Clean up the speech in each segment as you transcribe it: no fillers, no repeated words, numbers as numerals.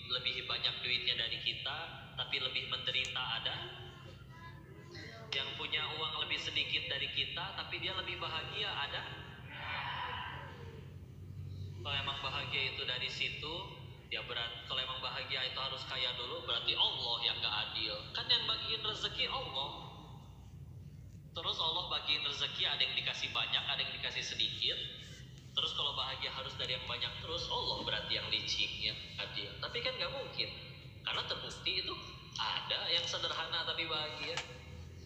lebih banyak duitnya dari kita tapi lebih menderita ada? Yang punya uang lebih sedikit dari kita tapi dia lebih bahagia ada? Kalau emang bahagia itu dari situ, ya berat. Kalau emang bahagia itu harus kaya dulu, berarti Allah yang gak adil. Kan yang bagiin rezeki Allah. Terus Allah bagiin rezeki, ada yang dikasih banyak, ada yang dikasih sedikit. Terus kalau bahagia harus dari yang banyak terus, Allah berarti yang licik, yang adil. Tapi kan gak mungkin, karena terbukti itu ada yang sederhana tapi bahagia.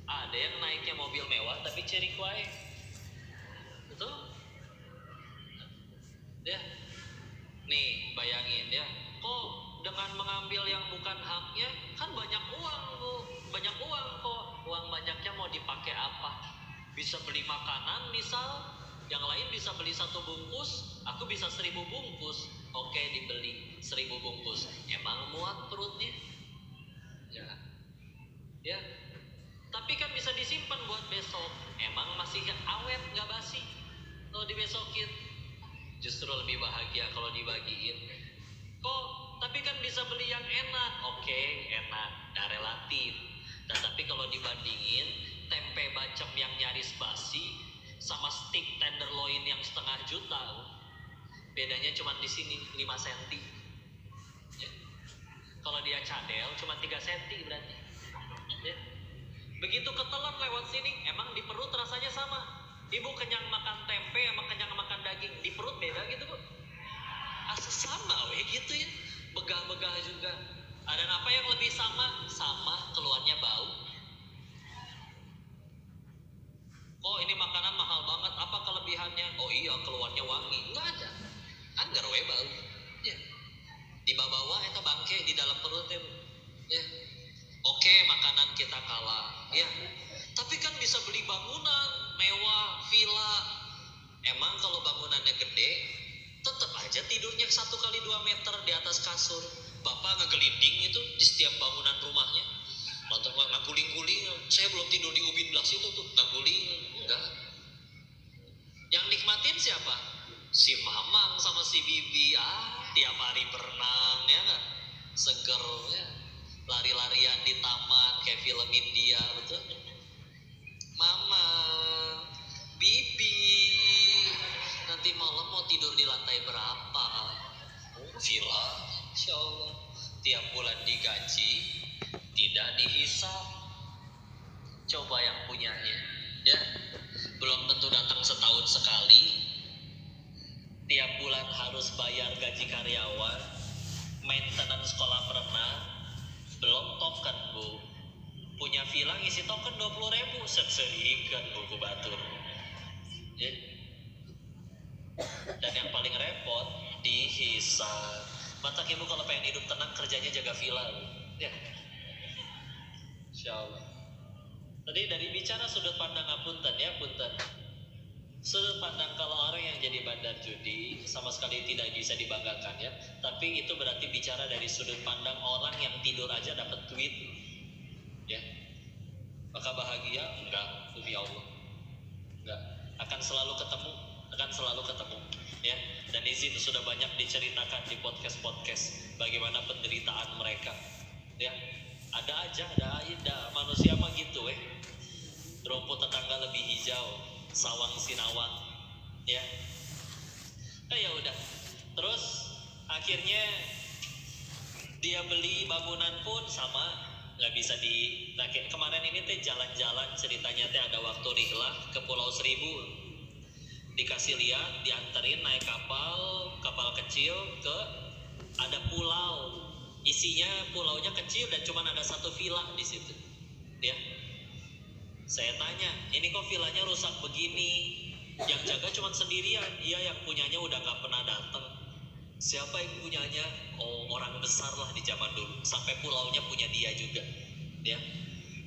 Ada yang naiknya mobil mewah tapi cerik wae. Betul? Ya, nih bayangin ya, kok dengan mengambil yang bukan haknya, kan banyak uang bu, banyak uang kok, uang banyaknya mau dipakai apa? Bisa beli makanan misal, yang lain bisa beli 1 bungkus, aku bisa 1000 bungkus, oke dibeli 1000 bungkus, emang muat perutnya? Ya, tapi kan bisa disimpan buat besok, emang masih awet nggak basi kalau dibesokin? Justru lebih bahagia kalau dibagiin. Kok tapi kan bisa beli yang enak, oke enak, nah relatif. Nah tapi kalau dibandingin tempe bacem yang nyaris basi sama steak tenderloin yang 1,5 juta, bedanya cuma di sini 5 cm. Ya. Kalau dia cadel cuma 3 cm berarti. Ya. Begitu ketelan lewat sini, emang di perut rasanya sama. Ibu kenyang makan tempe sama kenyang makan daging, di perut beda gitu bu? Asa sama weh gitu ya, begah-begah juga. Dan apa yang lebih sama? Sama keluarnya bau. Kok ini makanan mahal banget, apa kelebihannya? Oh iya keluarnya wangi. Nggak ada, anggar weh bau ya. Di bawah itu bangke di dalam perutnya ya. Oke makanan kita kalah ya, tapi kan bisa beli bangunan mewah, villa. Emang kalau bangunannya gede, tetap aja tidurnya 1 x 2 meter di atas kasur. Bapak ngegelinding itu di setiap bangunan rumahnya, nonton ngaguling-guling. Saya belum tidur di ubin belah situ tuh, ngaguling. Enggak. Yang nikmatin siapa? Si mamang sama si bibi. Tiap hari berenang ya nggak? Seger ya. Lari-larian di taman kayak film India, betul? Mama, bibi, nanti malam mau tidur di lantai berapa? Villa, insya Allah. Tiap bulan digaji, tidak dihisap. Coba yang punyanya, ya. Belum tentu datang setahun sekali. Tiap bulan harus bayar gaji karyawan, maintenance kolam renang, belum token bu. Punya villa ngisi token 20.000, seserikan buku batur. Ya. Dan yang paling repot dihisap. Mata ibu kalau pengen hidup tenang kerjanya jaga villa bu. Ya. Insya Allah. Tadi dari bicara sudut pandang apunten ya punten. Sudut pandang kalau orang yang jadi bandar judi sama sekali tidak bisa dibanggakan ya. Tapi itu berarti bicara dari sudut pandang orang yang tidur aja dapat duit ya. Maka bahagia? Enggak, demi Allah enggak. Akan selalu ketemu ya. Dan di situ sudah banyak diceritakan di podcast bagaimana penderitaan mereka ya. Ada manusia mah gitu rumput tetangga lebih hijau, sawang sinawang ya. Ya udah. Terus akhirnya dia beli bangunan pun sama, nggak bisa kemarin ini teh jalan-jalan ceritanya teh ada waktu rihlah ke Pulau Seribu, dikasih lihat, dianterin naik kapal kecil ke ada pulau, isinya pulaunya kecil dan cuma ada 1 villa di situ ya. Saya tanya, ini kok villanya rusak begini? Yang jaga cuma sendirian. Iya, yang punyanya udah gak pernah datang. Siapa yang punyanya? Oh, orang besar lah di zaman dulu. Sampai pulaunya punya dia juga. Ya.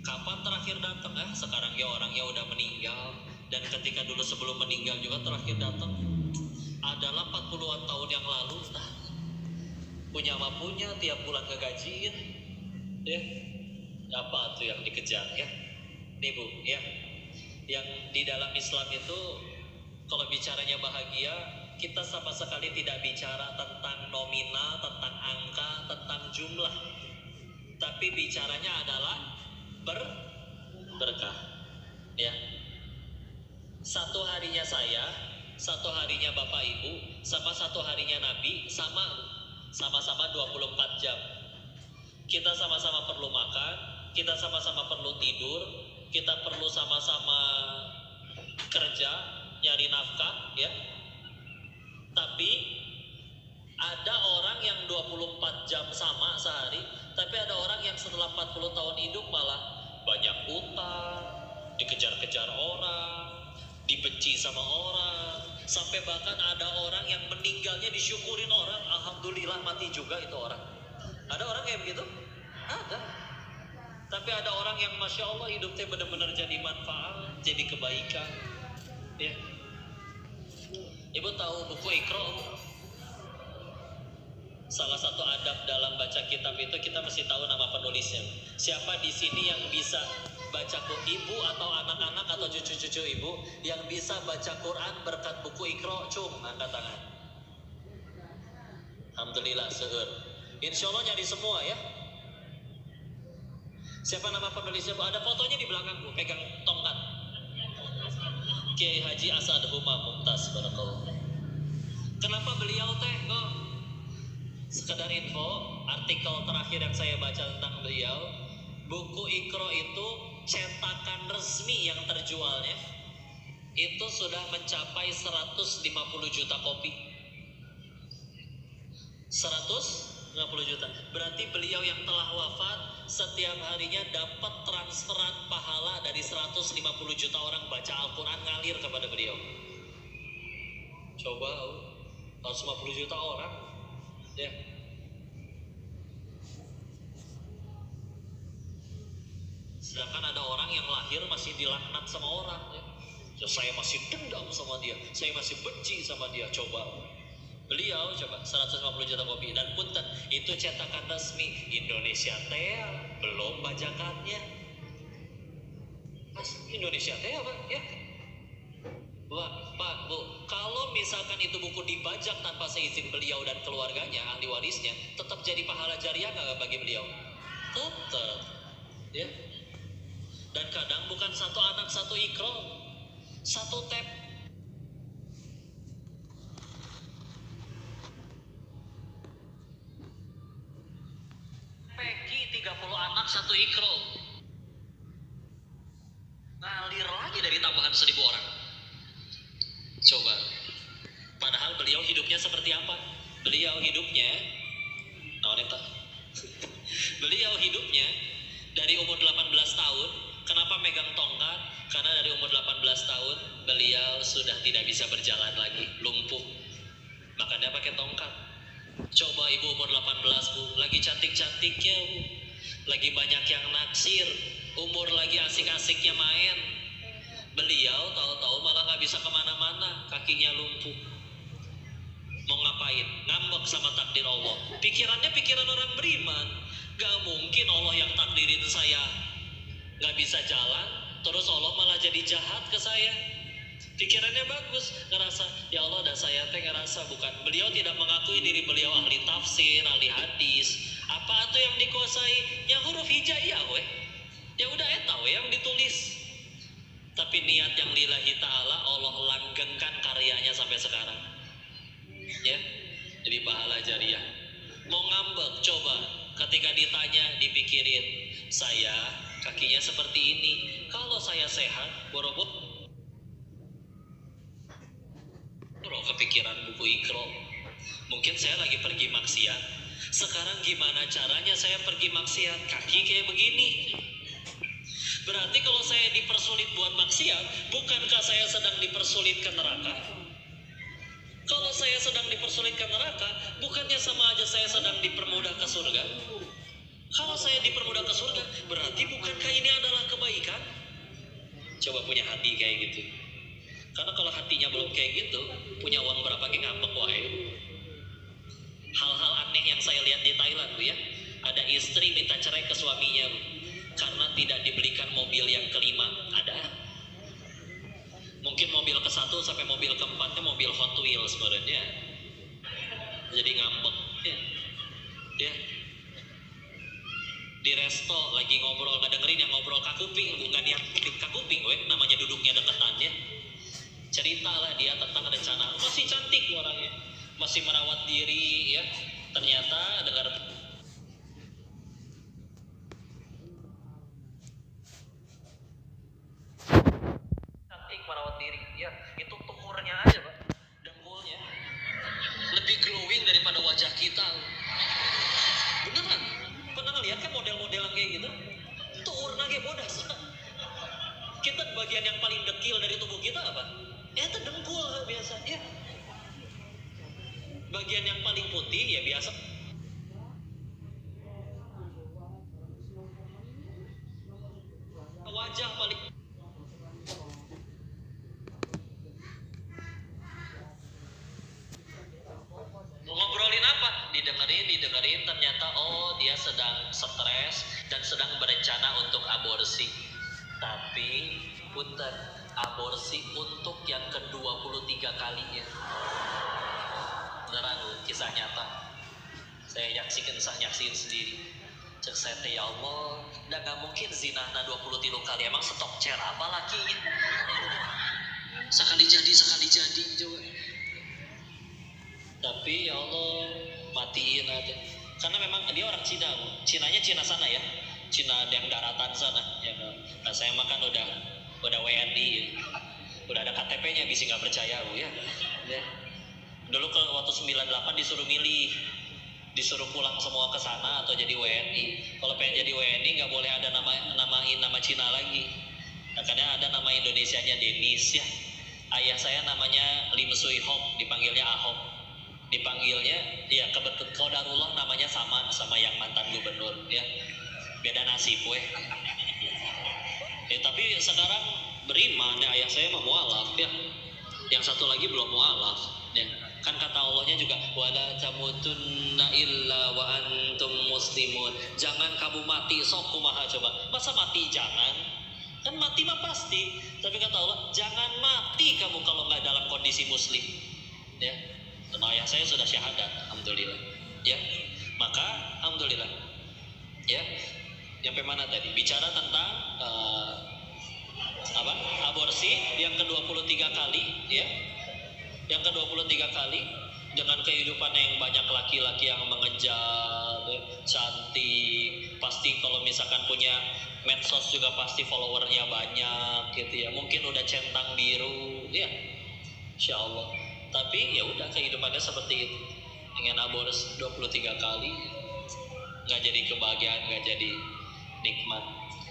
Kapan terakhir datang? Sekarang ya orangnya udah meninggal. Dan ketika dulu sebelum meninggal juga terakhir datang adalah 40-an tahun yang lalu. Nah, punya tiap bulan kegajiin. Ya. Apa tuh yang dikejar ya? Nih bu, ya, yang di dalam Islam itu kalau bicaranya bahagia, kita sama sekali tidak bicara tentang nominal, tentang angka, tentang tapi bicaranya adalah berkah. Ya. Satu harinya saya, satu harinya Bapak Ibu, sama satu harinya Nabi, sama-sama 24 jam. Kita sama-sama perlu makan, kita sama-sama perlu tidur, kita perlu sama-sama kerja, nyari nafkah, ya. Tapi ada orang yang 24 jam sama sehari, tapi ada orang yang setelah 40 tahun hidup malah banyak utang, dikejar-kejar orang, dibenci sama orang, sampai bahkan ada orang yang meninggalnya disyukurin orang, alhamdulillah mati juga itu orang. Ada orang kayak begitu? Ada. Tapi ada orang yang Masya Allah hidupnya benar-benar jadi manfaat, jadi kebaikan. Ya. Ibu tahu buku Iqra? Salah satu adab dalam baca kitab itu kita mesti tahu nama penulisnya. Siapa di sini yang bisa baca ibu atau anak-anak atau cucu-cucu ibu yang bisa baca Quran berkat buku Iqra? Cung, angkat tangan. Alhamdulillah, seueur. Insya Allah nyari semua ya. Siapa nama penulisnya Bu? Ada fotonya di belakang Bu, pegang tongkat. Kiai Haji Asad Huma Mumtaz, barakallahu. Kenapa beliau teh kok? Sekedar info, artikel terakhir yang saya baca tentang beliau, buku Iqra itu cetakan resmi yang terjualnya itu sudah mencapai 150 juta kopi. 150 juta. Berarti beliau yang telah wafat setiap harinya dapat transferan pahala dari 150 juta orang baca Al-Quran ngalir kepada beliau. Coba 150 juta orang ya. Sedangkan ada orang yang lahir masih dilaknat sama orang ya. Saya masih dendam sama dia, saya masih benci sama dia. Coba beliau 150 juta kopi. Dan punten itu cetakan resmi Indonesia Tea, belum bajakannya. Indonesia Tea Pak ya. Pak, Bu, kalau misalkan itu buku dibajak tanpa seizin beliau dan keluarganya, ahli warisnya, tetap jadi pahala jariah nggak bagi beliau? Tetap, ya. Dan kadang bukan satu anak satu Iqra, satu tab. Peki 30 anak satu Iqra. Ngalir lagi dari tambahan 1000 orang. Coba. Padahal beliau hidupnya seperti apa? Beliau hidupnya beliau hidupnya dari umur 18 tahun. Kenapa megang tongkat? Karena dari umur 18 tahun beliau sudah tidak bisa berjalan lagi, lumpuh. Maka dia pakai tongkat. Coba ibu umur 18 Bu, lagi cantik-cantiknya Bu, lagi banyak yang naksir, umur lagi asik-asiknya main. Beliau tahu-tahu malah gak bisa kemana-mana, kakinya lumpuh. Mau ngapain? Ngambek sama takdir Allah. Pikirannya pikiran orang beriman. Gak mungkin Allah yang takdirin saya gak bisa jalan, terus Allah malah jadi jahat ke saya. Pikirannya bagus, ngerasa ya Allah dan saya teh ngerasa bukan. Beliau tidak mengakui diri beliau ahli tafsir, ahli hadis. Apa itu yang dikuasai? Yang huruf hijaiyah weh. Ya udah eta weh yang ditulis. Tapi niat yang lillahi ta'ala Allah langgengkan karyanya sampai sekarang. Ya, jadi pahala jariah. Mau ngambek, coba ketika ditanya dipikirin, saya kakinya seperti ini, kalau saya sehat, boro-boro kepikiran buku Iqra. Mungkin saya lagi pergi maksiat. Sekarang gimana caranya saya pergi maksiat? Kaki kayak begini. Berarti kalau saya dipersulit buat maksiat, bukankah saya sedang dipersulit ke neraka? Kalau saya sedang dipersulit ke neraka, bukannya sama aja saya sedang dipermudah ke surga? Kalau saya dipermudah ke surga, berarti bukankah ini adalah kebaikan? Coba punya hati kayak gitu. Karena kalau hatinya belum kayak gitu, punya uang berapa kayak ngambek wae. Hal-hal aneh yang saya lihat di Thailand Bu ya. Ada istri minta cerai ke suaminya Bu, karena tidak dibelikan mobil yang kelima. Ada. Mungkin mobil ke-1 sampai mobil ke-4 mobil Hot Wheels sebenarnya. Jadi ngambek ya. Ya. di resto lagi ngobrol, nggak dengerin yang ngobrol kakuping, bukan yang kakuping, namanya duduknya deketan ya. Ceritalah dia tentang rencana, masih cantik orangnya, masih merawat diri ya. Ternyata dengar cantik merawat diri ya, itu tumornya aja Pak, dengkulnya lebih glowing daripada wajah kita. Beneran, pernah ngeliat kan model-model yang kayak gitu? Tuurna kayak bodas. Kita bagian yang paling dekil dari tubuh kita apa? Ya itu dengkul biasa ya. Bagian yang paling putih ya biasa. Wajah paling. Ngobrolin apa? Didengerin, ternyata oh dia sedang stres dan sedang berencana untuk aborsi. Tapi punten, aborsi untuk yang ke-23 kalinya. Beneran kisah nyata. Saya nyaksiin sendiri. Cek saya teh ya Allah, udah gak mungkin zinahna 23 kali. Emang stok cer apa lakinya? Sekali jadi juga. Tapi ya Allah, matiin aja. Karena memang dia orang Cina, Cinanya Cina sana ya, Cina yang daratan sana. Ya, nah saya makan udah WNI, udah ada KTP-nya, bisa nggak percaya bu ya. Dulu waktu 98 disuruh milih, disuruh pulang semua ke sana atau jadi WNI. Kalau pengen jadi WNI nggak boleh ada nama Cina lagi. Makanya ada nama Indonesianya Denis ya. Ayah saya namanya Lim Sui Hong, dipanggilnya Ahok. Dipanggilnya ya kebetulan Qadarullah namanya sama yang mantan gubernur ya. Beda nasib weh. Ya, tapi sekarang beriman ya, ayah saya mah mualaf ya. Yang satu lagi belum mualaf ya. Kan kata Allahnya juga wala tamutunna illa wa antum muslimun. Jangan kamu mati sok kumaha coba. Masa mati jangan? Kan mati mah pasti. Tapi kata Allah jangan mati kamu kalau nggak dalam kondisi muslim. Ya. Dan ayah saya sudah syahadat, alhamdulillah. Ya. Maka alhamdulillah. Ya. Sampai mana tadi? Bicara tentang aborsi yang ke-23 kali ya. Yang ke-23 kali dengan kehidupan yang banyak laki-laki yang mengejar, cantik, pasti kalau misalkan punya medsos juga pasti followernya banyak gitu ya. Mungkin udah centang biru ya. Insya Allah. Tapi ya udah kehidupannya seperti itu. Dengan aborsi 23 kali nggak jadi kebahagiaan, nggak jadi nikmat.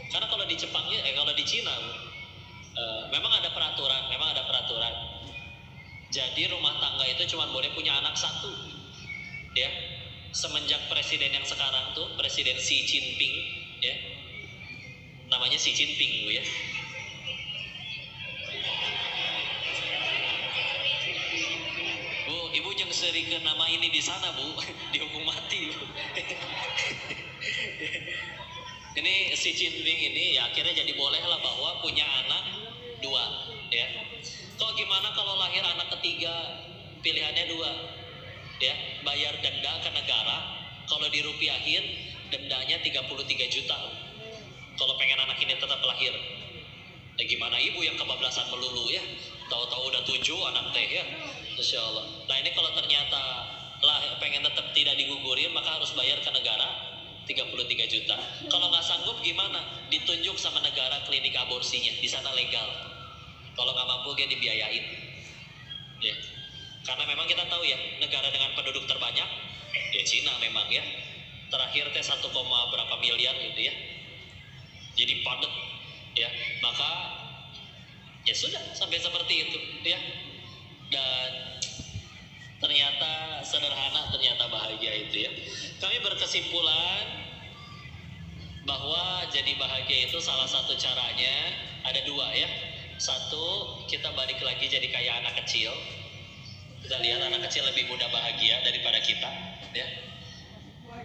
Karena kalau di Jepang kalau di Cina memang ada peraturan. Jadi rumah tangga itu cuma boleh punya anak satu. Ya. Semenjak presiden yang sekarang tuh, Presiden Xi Jinping ya. Namanya Xi Jinping Bu ya. Bu, Ibu jangan sering ke nama ini di sana Bu, dihukum mati Bu. Ini Xi Jinping ini ya akhirnya jadi bolehlah bahwa punya anak 2 ya. Kok gimana kalau lahir anak ketiga? Pilihannya 2 ya, bayar denda ke negara. Kalau dirupiahin dendanya 33 juta kalau pengen anak ini tetap lahir. Ya gimana ibu yang kebablasan melulu ya, tahu-tahu udah 7 anak teh ya, Insya Allah. Nah ini kalau ternyata pengen tetap tidak digugurin maka harus bayar ke negara 33 juta. Kalau nggak sanggup gimana? Ditunjuk sama negara klinik aborsinya, di sana legal. Kalau nggak mampu dia dibiayain. Ya. Karena memang kita tahu ya, negara dengan penduduk terbanyak ya Cina memang ya. Terakhir teh 1, berapa miliar gitu ya. Jadi padat ya. Maka ya sudah sampai seperti itu ya. Dan ternyata sederhana, ternyata bahagia itu ya. Kami berkesimpulan bahwa jadi bahagia itu salah satu caranya ada 2 ya. 1, kita balik lagi jadi kayak anak kecil. Kita lihat anak kecil lebih mudah bahagia daripada kita ya.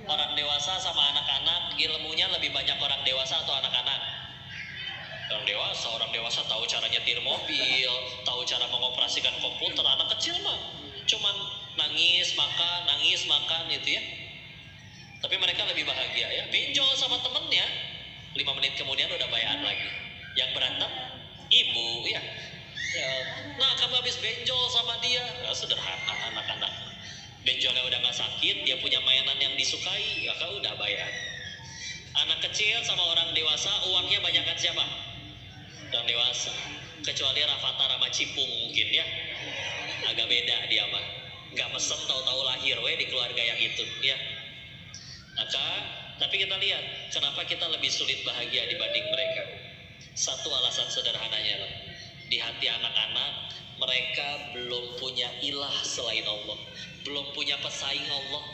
Orang dewasa sama anak-anak ilmunya lebih banyak orang dewasa atau anak-anak? Orang dewasa tahu cara nyetir mobil, tahu cara mengoperasikan komputer. Anak kecil mah cuman nangis makan gitu ya. Tapi mereka lebih lebih bahagia ya. Benjol sama temennya, 5 menit kemudian udah bayaan lagi. Yang berantem ibu ya. Ya, nah kamu habis benjol sama dia, ya, sederhana anak-anak. Benjolnya udah nggak sakit, dia punya mainan yang disukai, ya kau udah bayar. Anak kecil sama orang dewasa uangnya banyakan siapa? Orang dewasa. Kecuali Rafathar sama Cipung mungkin ya, agak beda dia mah. Nggak mesem tahu-tahu lahir di keluarga yang itu ya. Maka tapi kita lihat kenapa kita lebih sulit bahagia dibanding mereka. Satu alasan sederhananya lah, di hati anak-anak mereka belum punya ilah selain Allah, belum punya pesaing Allah.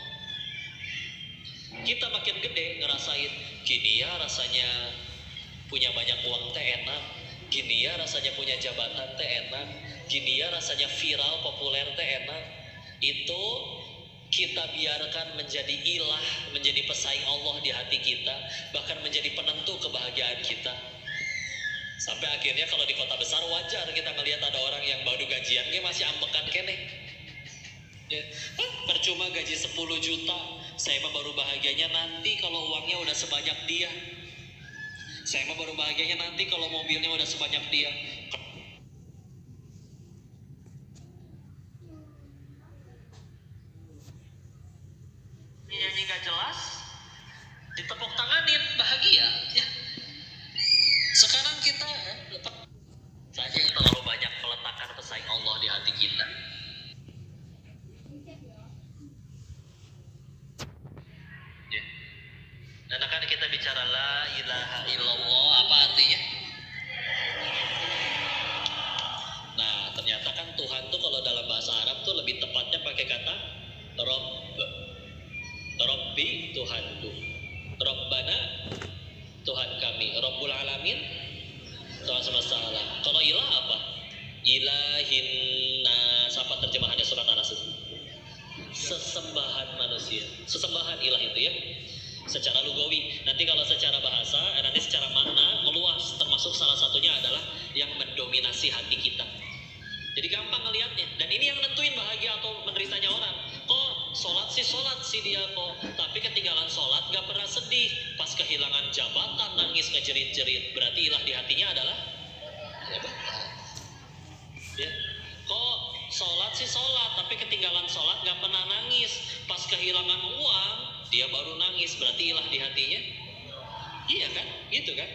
Kita makin gede ngerasain gini ya rasanya punya banyak uang teh enak, gini ya rasanya punya jabatan teh enak, gini ya rasanya viral populer teh enak. Itu kita biarkan menjadi ilah, menjadi pesaing Allah di hati kita, bahkan menjadi penentu kebahagiaan kita. Sampai akhirnya kalau di kota besar wajar kita ngelihat ada orang yang baru gajian dia masih ambekan kene ya. Percuma gaji 10 juta, saya mah baru bahagianya nanti kalau uangnya udah sebanyak dia. Saya mah baru bahagianya nanti kalau mobilnya udah sebanyak dia. Nyanyi gak jelas, ditepuk tanganin bahagia ya. Sekarang kita saja yang terlalu banyak meletakkan pesaing Allah di hati kita. Ya. Dan akan kita bicara la ilaha illallah, apa artinya? Nah, ternyata kan Tuhan tuh kalau dalam bahasa Arab tuh lebih tepatnya pakai kata Rabb. Rabbi, Tuhanku. Rabbana, Tuhan kami. Rabbul alamin, Tuhan semesta alam. Kalau ilah apa? Ilahinna. Apa terjemahannya surat Anas? Sesembahan manusia. Sesembahan ilah itu ya. Secara lugawi. Nanti kalau secara bahasa, nanti secara makna meluas. Termasuk salah satunya adalah yang mendominasi hati kita. Jadi gampang ngelihatnya. Dan ini yang nentuin bahagia atau menderitanya orang. Kok sholat sih dia kok, tapi ketinggalan sholat gak pernah sedih. Pas kehilangan jabatan nangis ngejerit-jerit, berarti ilah di hatinya adalah ya. Kok sholat tapi ketinggalan sholat gak pernah nangis. Pas kehilangan uang dia baru nangis, berarti ilah di hatinya. Iya kan, gitu kan.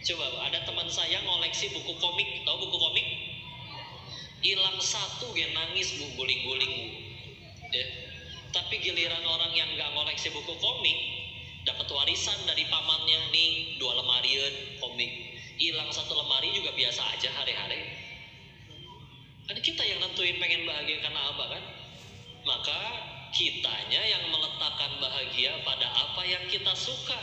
Coba ada teman saya ngoleksi buku komik, tahu buku komik? Hilang satu dia nangis guling-guling ya. Tapi giliran orang yang gak ngoleksi buku komik, dapat warisan dari pamannya nih 2 lemarian komik, hilang 1 lemari juga biasa aja hari-hari. Kan kita yang nentuin pengen bahagia karena apa kan? Maka kitanya yang meletakkan bahagia pada apa yang kita suka,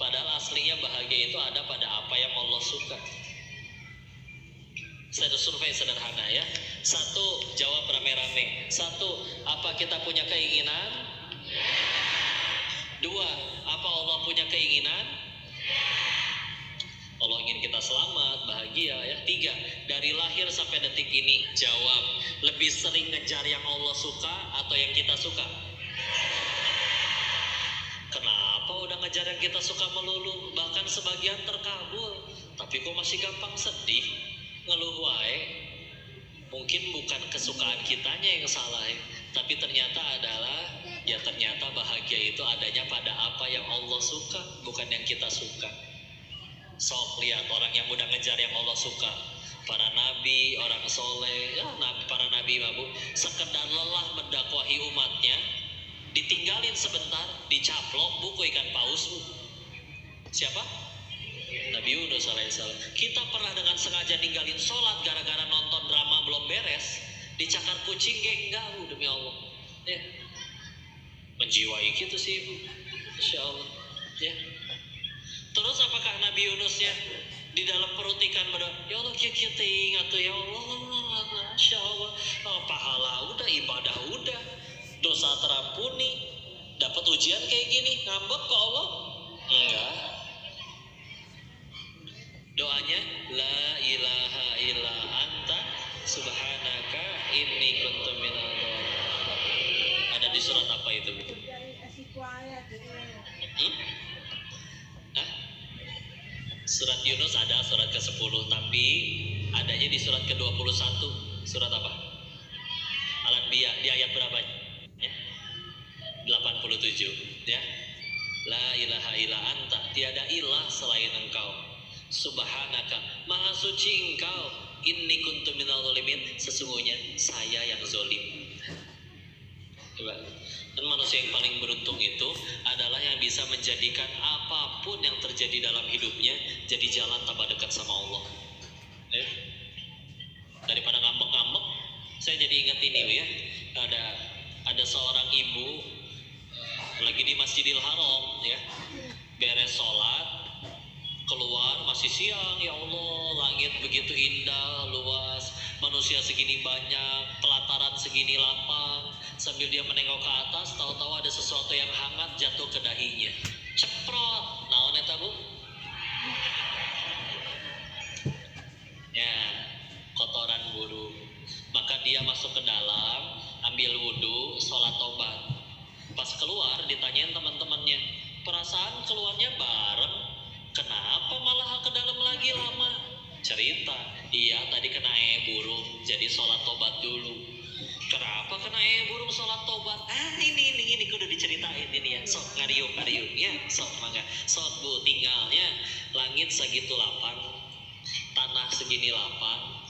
padahal aslinya bahagia itu ada pada apa yang Allah suka. Saya survei sederhana ya. 1, jawab rame-rame. 1, apa kita punya keinginan? 2, apa Allah punya keinginan? Allah ingin kita selamat, bahagia ya. 3, dari lahir sampai detik ini jawab, lebih sering ngejar yang Allah suka atau yang kita suka? Kenapa udah ngejar yang kita suka melulu, bahkan sebagian terkabul, tapi kok masih gampang sedih? Ngeluh wae. Mungkin bukan kesukaan kitanya yang salah ya, tapi ternyata bahagia itu adanya pada apa yang Allah suka, bukan yang kita suka. Sok lihat orang yang udah ngejar yang Allah suka, para nabi, orang soleh ya, para nabi babu sekedar lelah mendakwahi umatnya, ditinggalin sebentar, dicaplok buku ikan paus. Siapa? Nabi Yunus alaihissalam. Kita pernah dengan sengaja ninggalin sholat gara-gara nonton drama belum beres, dicakar kucing enggak, demi Allah ya. Menjiwai gitu sih ibu, Insya Allah ya. Terus apakah Nabi Yunus ya di dalam perut ikan berdoa, ya Allah kita ingat tuh ya Allah, Masya Allah, pahala udah, ibadah udah, dosa terampuni, dapat ujian kayak gini, ngambek ke Allah? Enggak. Doanya la ilaha illa anta subhanaka inni kuntu minadh dhalimin. Ada di surat apa itu? Surat Yunus ada surat ke-10, tapi adanya di surat ke-21. Surat apa? Al-Anbiya di ayat berapa? Ya. 87 ya. La ilaha illa anta, tiada ilah selain engkau. Subhanaka, maha suci engkau. Inni kuntu minal zalimin, sesungguhnya saya yang zolim. Coba. Dan manusia yang paling beruntung itu adalah yang bisa menjadikan apapun yang terjadi dalam hidupnya jadi jalan tambah dekat sama Allah. Daripada ngambek-ngambek, saya jadi ingat ini ya. Ada seorang ibu lagi di Masjidil Haram ya, beres sholat, keluar masih siang, ya Allah, langit begitu indah, luas, manusia segini banyak, pelataran segini lapang. Sambil dia menengok ke atas, tahu-tahu ada sesuatu yang hangat jatuh ke dahinya. Ceprot, naon eta Bu? Ya, kotoran burung. Maka dia masuk ke dalam, ambil wudhu, sholat tobat. Pas keluar ditanyain teman-temannya, perasaan keluarnya bareng, kenapa malah ke dalam lagi lama? Cerita, iya tadi kena burung, jadi sholat tobat dulu. Kenapa kena burung sholat tobat? Ini kudu diceritain ini ya. Sok ngariung ya, sok mangga. Sok Bu, tinggalnya langit segitu lapang, tanah segini lapang,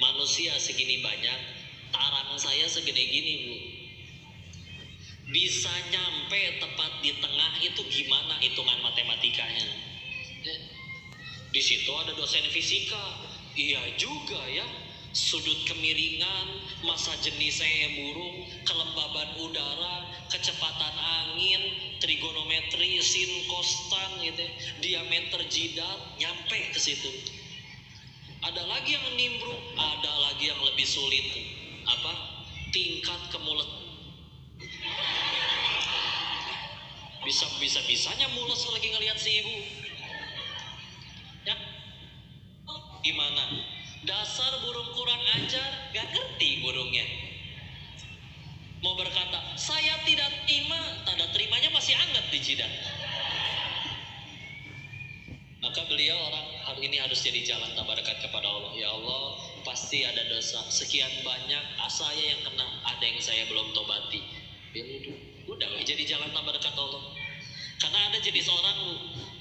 manusia segini banyak, tarang saya segini gini Bu. Bisa nyampe tepat di tengah itu gimana hitungan matematikanya? Di situ ada dosen fisika. Iya juga ya. Sudut kemiringan, massa jenis burung, kelembaban udara, kecepatan angin, trigonometri, sin, kostan gitu, diameter jidat, nyampe ke situ. Ada lagi yang nimbrung, ada lagi yang lebih sulit. Apa? Tingkat kemulet. Bisa-bisanya mules lagi ngelihat si ibu. Ya, gimana? Dasar burung kurang ajar, gak ngerti burungnya. Mau berkata, saya tidak terima, tanda terimanya masih anget di jidat. Maka beliau orang hari ini harus jadi jalan tambah dekat kepada Allah. Ya Allah, pasti ada dosa. Sekian banyak saya yang kena, ada yang saya belum tobati. Udah jadi jalan tambah dekat Allah. Karena ada jenis orang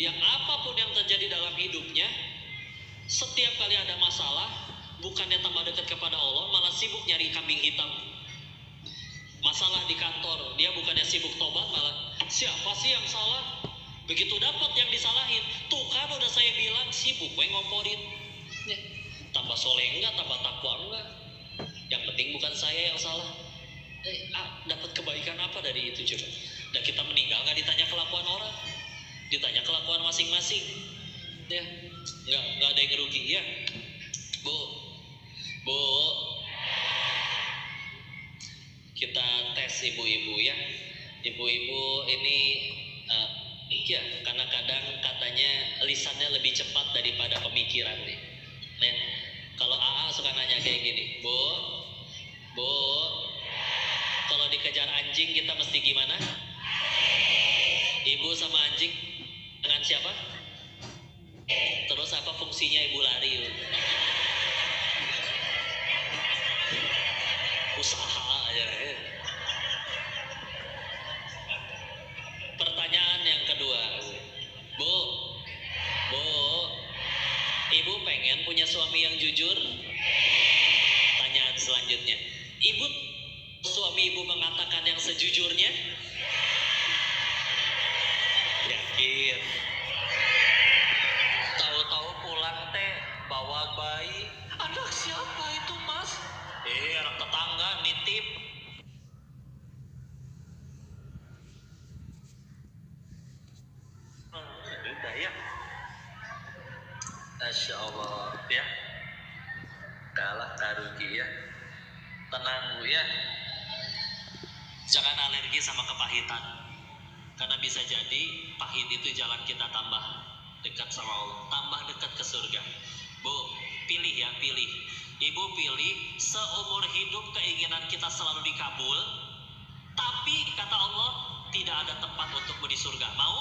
yang apapun yang terjadi dalam hidupnya, setiap kali ada masalah, bukannya tambah dekat kepada Allah, malah sibuk nyari kambing hitam. Masalah di kantor, dia bukannya sibuk tobat, malah siapa sih yang salah? Begitu dapat yang disalahin, tuh kan udah saya bilang sibuk, gue ngomporin. Tambah soleh enggak, tambah takwa enggak. Yang penting bukan saya yang salah. Dapat kebaikan apa dari itu coba? Dan kita meninggal nggak ditanya kelakuan orang, ditanya kelakuan masing-masing. Ya, nggak ada yang rugi ya. Bu, kita tes ibu-ibu ya. Ibu-ibu ini ya, karena kadang katanya lisannya lebih cepat daripada pemikiran nih. Ya. Kalau AA suka nanya kayak gini, Bu, kalau dikejar anjing kita mesti gimana? Ibu sama anjing dengan siapa? Terus apa fungsinya ibu lari? Usaha aja ya. Pertanyaan yang kedua, Bu, ibu pengen punya suami yang jujur? Tanyaan selanjutnya, suami ibu mengatakan yang sejujurnya? Yakin? Tahu-tahu pulang teh bawa bayi, anak siapa itu Mas? Anak tetangga nitip. Udah ya. Masya Allah ya. Kalah karugi ya. Tenang Bu ya. Jangan alergi sama kepahitan. Karena bisa jadi pahit itu jalan kita tambah dekat sama Allah, tambah dekat ke surga. Bu, pilih ya, pilih. Ibu pilih seumur hidup keinginan kita selalu dikabul, tapi kata Allah tidak ada tempat untukmu di surga. Mau?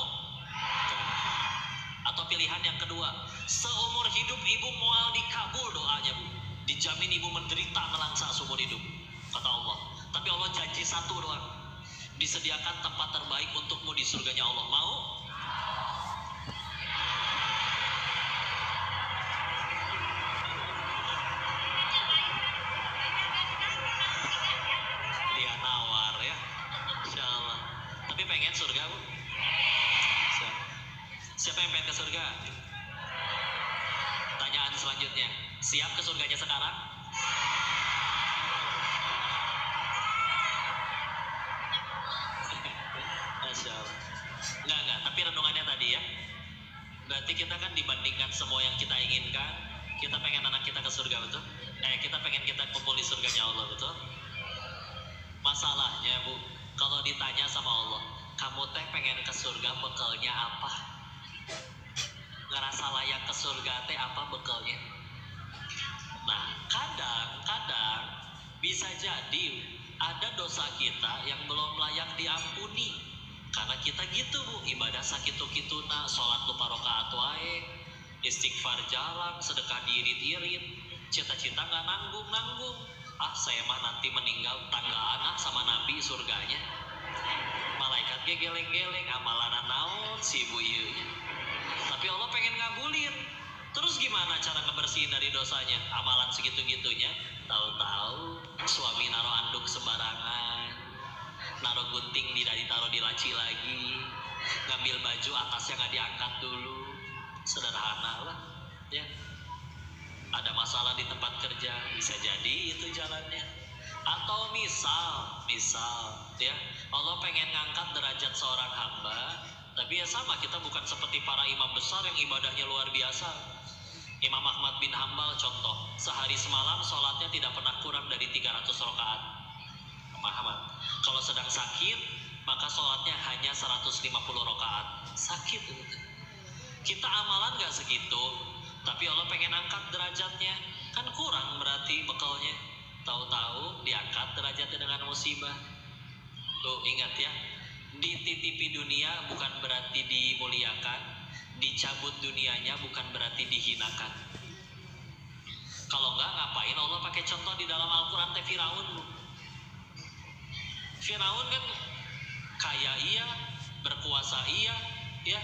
Atau pilihan yang kedua, seumur hidup ibu mual dikabul doanya bu, dijamin ibu menderita nelangsa seumur hidup kata Allah. Tapi Allah janji satu doang, disediakan tempat terbaik untukmu di surganya Allah. Mau? Dia nawar ya, Insya Allah. Tapi pengen surga bu? Siapa yang pengen ke surga? Pertanyaan selanjutnya, siap ke surganya sekarang? Masya Allah. Enggak, tapi renungannya tadi ya. Berarti kita kan dibandingkan semua yang kita inginkan, kita pengen anak kita ke surga, betul? Kita pengen kita kumpul di surganya Allah, betul? Masalahnya bu, kalau ditanya sama Allah, kamu teh pengen ke surga bekalnya apa? Ngerasa layak ke surga teh apa bekalnya? Nah, kadang bisa jadi ada dosa kita yang belum layak diampuni. Karena kita gitu bu, ibadah sakitu-kituna, sholat lupa rokaat wae, istighfar jarang, sedekah diirit-irit, cita-cita gak nanggung. Saya mah nanti meninggal tangga anak sama nabi surganya. Malaikat ge geleng-geleng, amalan naon si ibu ieunya. Tapi Allah pengen ngabulin. Terus gimana cara ngebersihin dari dosanya? Amalan segitu-gitunya, tahu-tahu suami naro anduk sembarangan, naro gunting tidak ditaruh di laci lagi, ngambil baju atasnya nggak diangkat dulu, sederhana lah ya. Ada masalah di tempat kerja, bisa jadi itu jalannya. Atau misal ya, Allah pengen ngangkat derajat seorang hamba, tapi ya sama, kita bukan seperti para imam besar yang ibadahnya luar biasa. Imam Ahmad bin Hambal contoh, sehari semalam sholatnya tidak pernah kurang dari 300 rakaat. Pemahaman. Kalau sedang sakit, maka sholatnya hanya 150 rakaat. Sakit. Kita amalan gak segitu, tapi Allah pengen angkat derajatnya. Kan kurang berarti bekalnya. Tahu-tahu diangkat derajatnya dengan musibah. Tuh ingat ya, dititipi dunia bukan berarti dimuliakan, dicabut dunianya bukan berarti dihinakan. Kalau enggak, ngapain Allah pakai contoh di dalam Al-Quran teh Firaun? Firaun kan kaya iya, berkuasa iya, ya.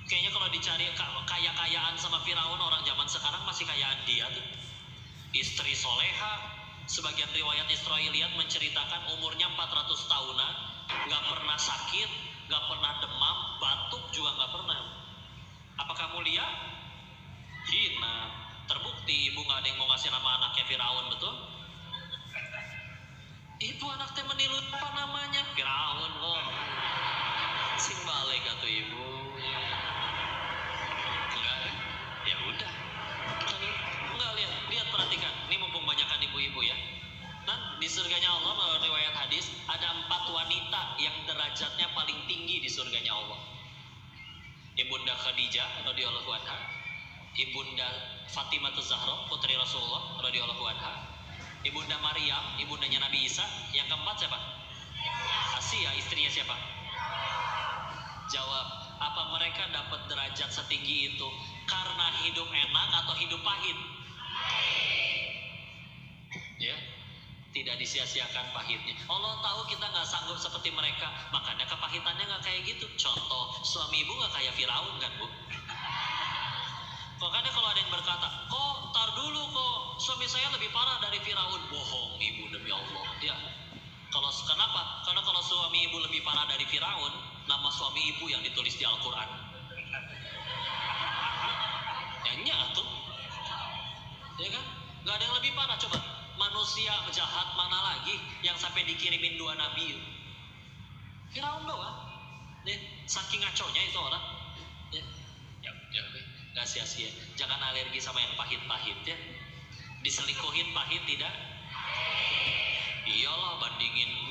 Kayaknya kalau dicari kaya-kayaan sama Firaun orang zaman sekarang masih kayaan dia tuh. Istri soleha, sebagian riwayat Israiliyat menceritakan umurnya 400 tahunan, gak pernah sakit, gak pernah demam, batuk juga gak pernah. Apakah mulia? Hina. Terbukti ibu gak ada yang mau ngasih nama anaknya Firaun, betul? Itu anak teh menilu apa namanya? Firaun kok. Sing balik atuh ibu. Enggak, ya udah. Enggak, lihat perhatikan. Ini mumpung banyakan ibu-ibu ya. Nah, di surganya Allah menurut riwayat hadis ada 4 wanita yang derajatnya paling tinggi di surganya Allah. Ibunda Khadijah radhiyallahu anha, Ibunda Fatimah Zahra putri Rasulullah radhiyallahu anha, Ibunda Maryam, ibundanya Nabi Isa. Yang keempat siapa? Asia, istrinya siapa? Jawab, apa mereka dapat derajat setinggi itu karena hidup enak atau hidup pahit? Ya, tidak disia-siakan pahitnya. Allah tahu kita nggak sanggup seperti mereka, makanya kepahitannya nggak kayak gitu. Contoh, suami ibu nggak kayak Firaun kan bu? Makanya kalau ada yang berkata, kok tar dulu kok suami saya lebih parah dari Firaun, bohong ibu demi Allah. Ya, kenapa? Karena kalau suami ibu lebih parah dari Firaun, nama suami ibu yang ditulis di Al-Quran. Ya tuh, ya kan? Gak ada yang lebih parah. Coba manusia jahat mana lagi yang sampai dikirimin 2 nabi? Firaun doang. Saking ngaconya itu orang. Ya, gak sia-sia. Jangan alergi sama yang pahit-pahit ya. Diselingkuhin pahit tidak? Iyalah, bandingin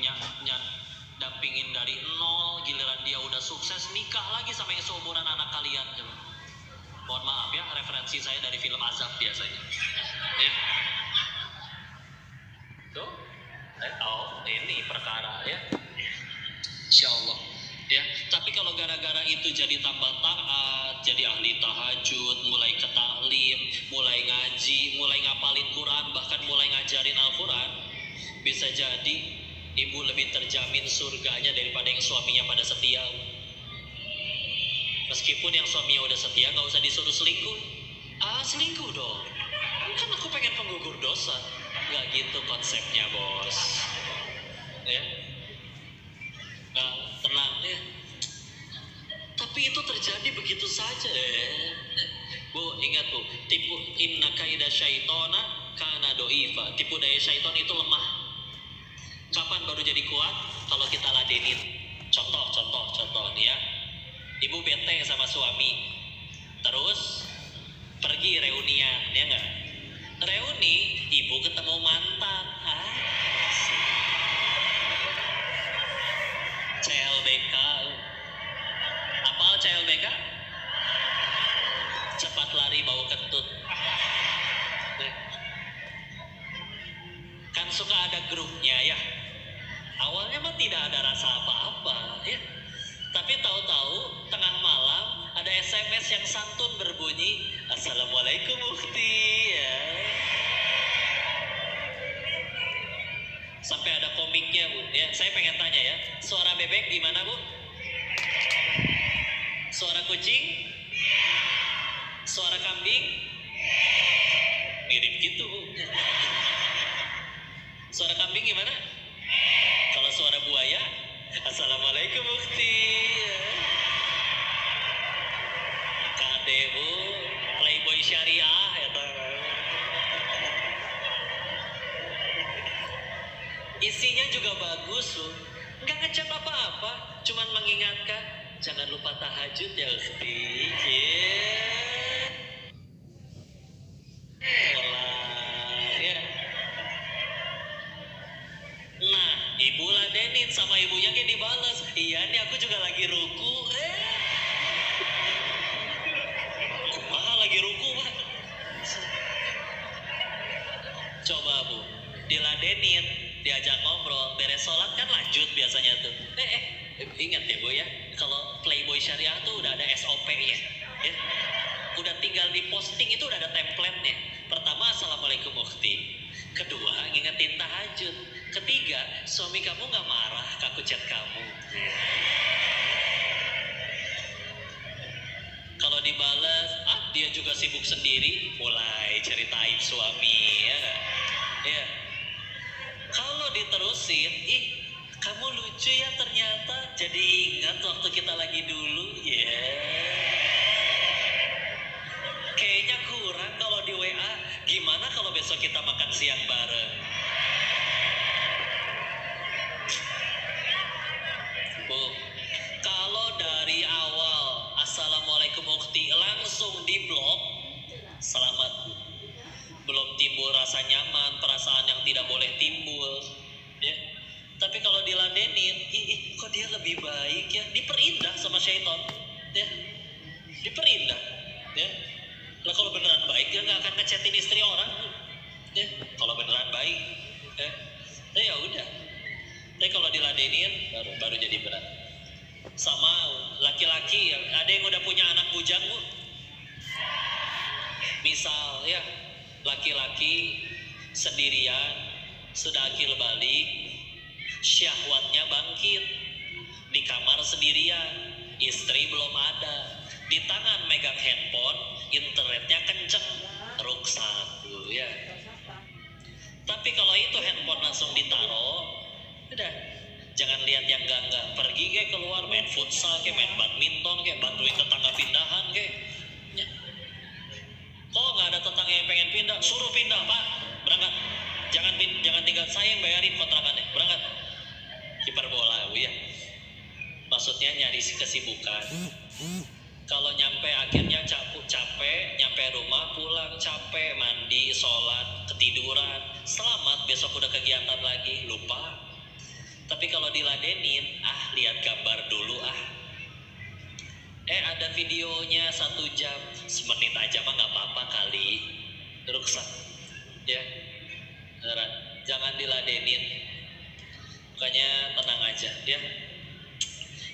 dampingin dari nol, giliran dia udah sukses nikah lagi sama yang seumuran anak kalian. Coba. Mohon maaf ya, referensi saya dari film azab biasanya. Ya. Tuh, ini perkara ya. Insya Allah. Ya, tapi kalau gara-gara itu jadi tambah taat, jadi ahli tahajud, mulai ke taklim, mulai ngaji, mulai ngapalin Quran, bahkan mulai ngajarin Al-Quran, bisa jadi ibu lebih terjamin surganya daripada yang suaminya pada setia. Meskipun yang suaminya udah setia, gak usah disuruh selingkuh. Selingkuh dong, kan aku pengen penggugur dosa. Gak gitu konsepnya, bos. Ya, tenang ya. Tapi itu terjadi begitu saja. Bu, ingat bu, tipu inna kaida syaitona kana doifa. Tipu daya syaiton itu lemah. Kapan baru jadi kuat? Kalau kita ladenin. Contoh nih ya. Ibu bete sama suami, terus pergi reunian, ya nggak? Reuni, ibu ketemu mantan. CLBK. Apal CLBK? Cepat lari bau kentut. Kan suka ada grupnya ya. Awalnya mah tidak ada rasa apa-apa ya. Tapi tahu-tahu tengah malam ada SMS yang santun berbunyi, Assalamualaikum Ukti ya. Sampai ada komiknya bu ya. Saya pengen tanya ya, suara bebek di mana bu? Suara kucing? Suara kambing? Mirip gitu bu. Suara kambing gimana? Kalau suara buaya, Assalamualaikum Ukti. Kade bu, Playboy Syariah ya tahu. Isinya juga bagus bu, nggak ngechat apa-apa, cuman mengingatkan jangan lupa tahajud ya Ukti. Nah, ibu ladenin sama ibunya kayak dibales. Iya nih aku juga lagi ruku. Kumaha lagi ruku pak? Coba bu, diladenin, diajak ngobrol, beres sholat kan lanjut biasanya tuh. Ingat ya bu ya, kalau Playboy Syariah tuh udah ada SOP-nya. Ya. Udah tinggal di posting itu udah ada template-nya. Pertama, Assalamualaikum Ukti. Kedua, ngingetin tahajud. Ketiga, suami kamu gak marah aku chat kamu. Kalau dibales, dia juga sibuk sendiri, mulai ceritain suami ya gak? Ya. Kalau diterusin, kamu lucu ya ternyata, jadi ingat waktu kita lagi dulu ya. Kayaknya kurang kalau di WA. Gimana kalau besok kita makan siang bareng? Bu, kalau dari awal Assalamualaikum Ukti langsung diblok, selamat bu. Belum timbul rasa nyaman, perasaan yang tidak boleh timbul ya. Tapi kalau diladenin, kok dia lebih baik ya, diperindah sama syaitan ya, diperindah ya. Lah kalau beneran baik dia nggak akan ngechatin istri orang ya. Kalau beneran baik ya udah. Tapi kalau diladenin baru jadi berat. Sama laki-laki yang ada yang udah punya anak bujang bu. Misal ya, laki-laki sendirian sudah akil balik, syahwatnya bangkit, di kamar sendirian, istri belum ada, di tangan megang handphone, internetnya kenceng, ruksak dulu ya. Tapi kalau itu handphone langsung ditaruh, udah, jangan lihat yang enggak, pergi kayak keluar main futsal kayak main badminton kayak bantuin tetangga pindahan kayak ya. Kok nggak ada tetangga yang pengen pindah, suruh pindah pak, berangkat, jangan tinggal saya yang bayarin kontrakannya, berangkat. Hiperbola ya, maksudnya nyari kesibukan. Kalau nyampe akhirnya capek, nyampe rumah pulang capek, mandi, sholat, ketiduran, selamat, besok udah kegiatan lagi, lupa. Tapi kalau diladenin, lihat gambar dulu ada videonya 1 jam, semenit aja mah nggak apa-apa kali, ruksak ya. Jangan diladenin, makanya tenang aja ya.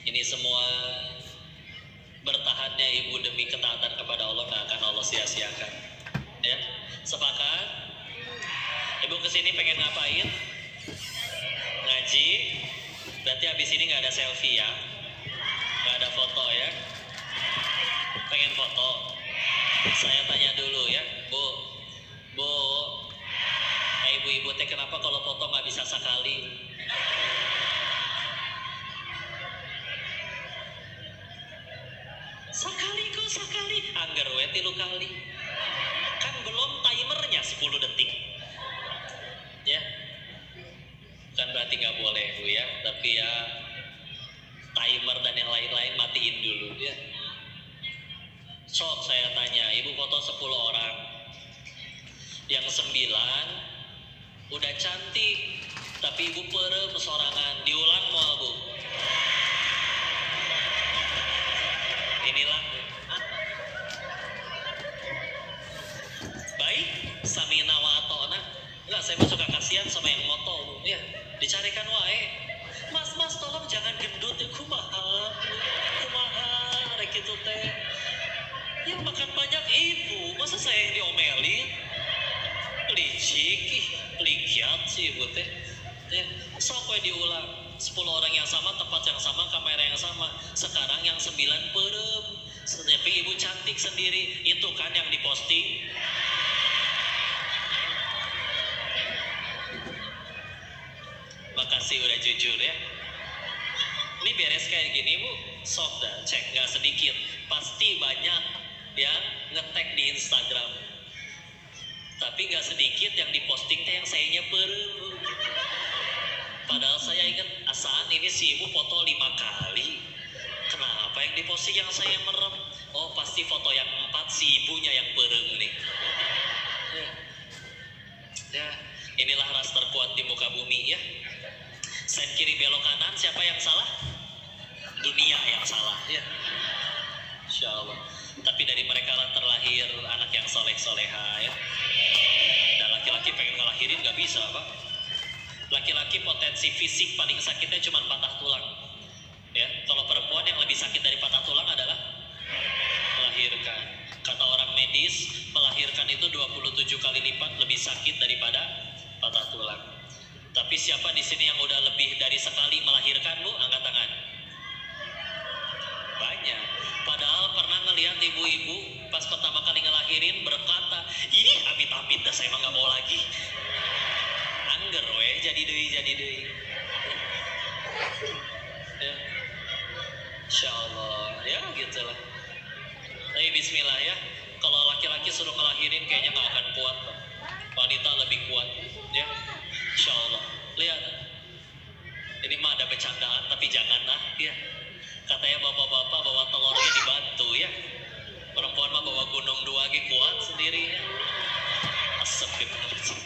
Ini semua bertahannya ibu demi ketaatan kepada Allah gak akan Allah sia-siakan. Ya, sepakat? Ibu kesini pengen ngapain? Ngaji. Berarti habis ini nggak ada selfie ya, nggak ada foto ya. Pengen foto? Saya tanya dulu ya, Bu, ibu-ibu teh kenapa kalau foto nggak bisa sekali? Sekali, anggar we 3 kali. Kan belum timernya 10 detik. Ya, kan berarti nggak boleh Bu ya, tapi ya timer dan yang lain-lain matiin dulu ya. Sok saya tanya, ibu foto 10 orang, yang 9 udah cantik, tapi ibu perem sorangan, diulang mau Bu? Inilah baik, samina wa atona. Enggak, saya suka kasihan sama yang moto ya, dicarikan wae. Mas tolong jangan gendut ya, kumaha rek itu teh. Yang makan banyak ibu, masa saya yang diomelin? Licik, likiat sih ibu teh. Ya, sok we diulang. 10 orang yang sama, tempat yang sama, kamera yang sama. Sekarang yang 9 perem. Tapi ibu cantik sendiri. Itu kan yang diposting. Makasih udah jujur ya. Ini beres kayak gini Bu, sok dah cek, gak sedikit. Pasti banyak yang nge-tag di Instagram. Tapi gak sedikit yang diposting teh yang sayanya perem. Padahal saya ingat asaan ini si ibu foto 5 kali. Kenapa yang diposting yang saya merem? Oh pasti foto yang 4 si ibunya yang perem nih. Ya, inilah ras terkuat di muka bumi ya. Sen kiri belok kanan, siapa yang salah? Dunia yang salah ya. Insya Allah. Tapi dari mereka lah terlahir anak yang soleh-soleha ya. Dan laki-laki pengen ngelahirin gak bisa Pak. Laki-laki potensi fisik paling sakitnya cuma patah tulang ya. Kalau perempuan yang lebih sakit dari patah tulang adalah melahirkan. Kata orang medis, melahirkan itu 27 kali lipat lebih sakit daripada patah tulang. Tapi siapa di sini yang udah lebih dari sekali melahirkan Bu? Angkat tangan. Banyak. Padahal pernah ngelihat ibu-ibu pas pertama kali ngelahirin berkata, ih amit-amit dah saya emang gak mau lagi. Angger we, jadi deui. Ya. Insya Allah, ya gitulah. Tapi bismillah ya. Kalau laki-laki suruh ngelahirin kayaknya gak akan kuat Pak. Wanita lebih kuat ya. Insya Allah. Lihat, ini mah ada bercandaan tapi janganlah ya. Katanya bapak-bapak bawa telurnya dibantu ya. Perempuan mah bawa gunung 2 lagi kuat sendiri ya. Astagfirullahaladzim.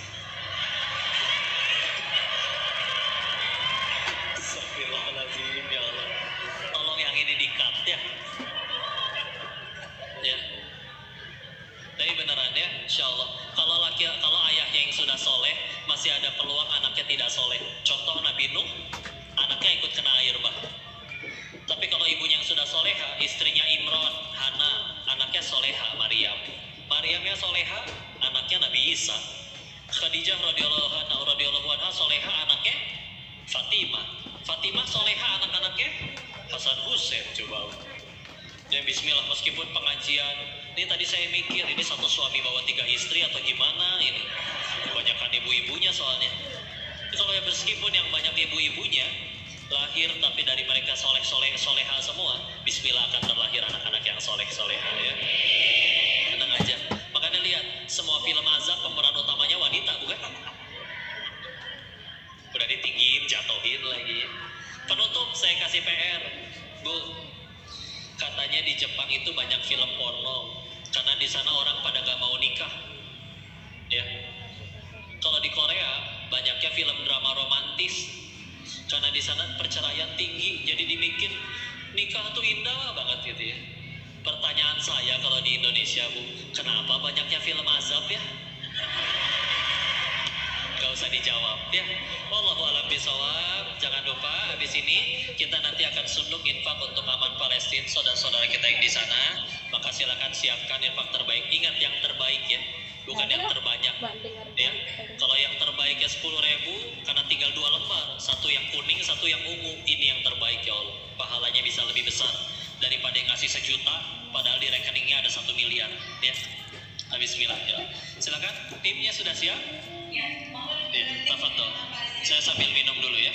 Astagfirullahaladzim ya Allah. Tolong yang ini di-cut ya. Ya. Tapi beneran ya, insya Allah. Kalau ayahnya yang sudah soleh, masih ada peluang anaknya tidak soleh. Contoh Nabi Nuh, anaknya ikut kena air bah. Tapi kalau ibunya yang sudah soleha, istrinya Imron, Hana, anaknya soleha, Maryamnya soleha, anaknya Nabi Isa. Khadijah radhiyallahu anha soleha, anaknya Fatimah soleha, anak-anaknya Hasan Hussein. Coba ya bismillah, meskipun pengajian ini tadi saya mikir ini satu suami bawa 3 istri atau gimana ini. Kebanyakan ibu-ibunya soalnya. Kalau ya meskipun yang banyak ibu-ibunya lahir tapi dari mereka soleha semua, bismillah akan terlahir anak-anak yang soleha ya. Tenang aja. Makanya lihat, semua film azab pemeran utamanya wanita bukan? Udah ditinggiin, jatuhin lagi. Penutup saya kasih PR, Bu. Katanya di Jepang itu banyak film porno karena di sana orang pada gak mau nikah. Ya. Kalau di Korea banyaknya film drama romantis karena di sana perceraian tinggi, jadi dibikin nikah tuh indah banget gitu ya. Pertanyaan saya kalau di Indonesia Bu, kenapa banyaknya film azab ya? Gak nggak usah dijawab ya. Wallahu a'lam bishawab. Jangan lupa habis ini kita nanti akan sunduk infak untuk aman Palestina, saudara-saudara kita yang di sana. Maka silakan siapkan infak terbaik. Ingat yang terbaik ya, bukan yang terbanyak ya. Kalau yang terbaik ya 10.000 karena tinggal 2 lembar, satu yang kuning, satu yang ungu. Ini yang terbaik ya Allah. Pahalanya bisa lebih besar daripada yang ngasih 1 juta padahal di rekeningnya ada 1 miliar ya. Bismillah ya. Silakan timnya sudah siap? Ya, tafadhol. Saya sambil minum dulu ya.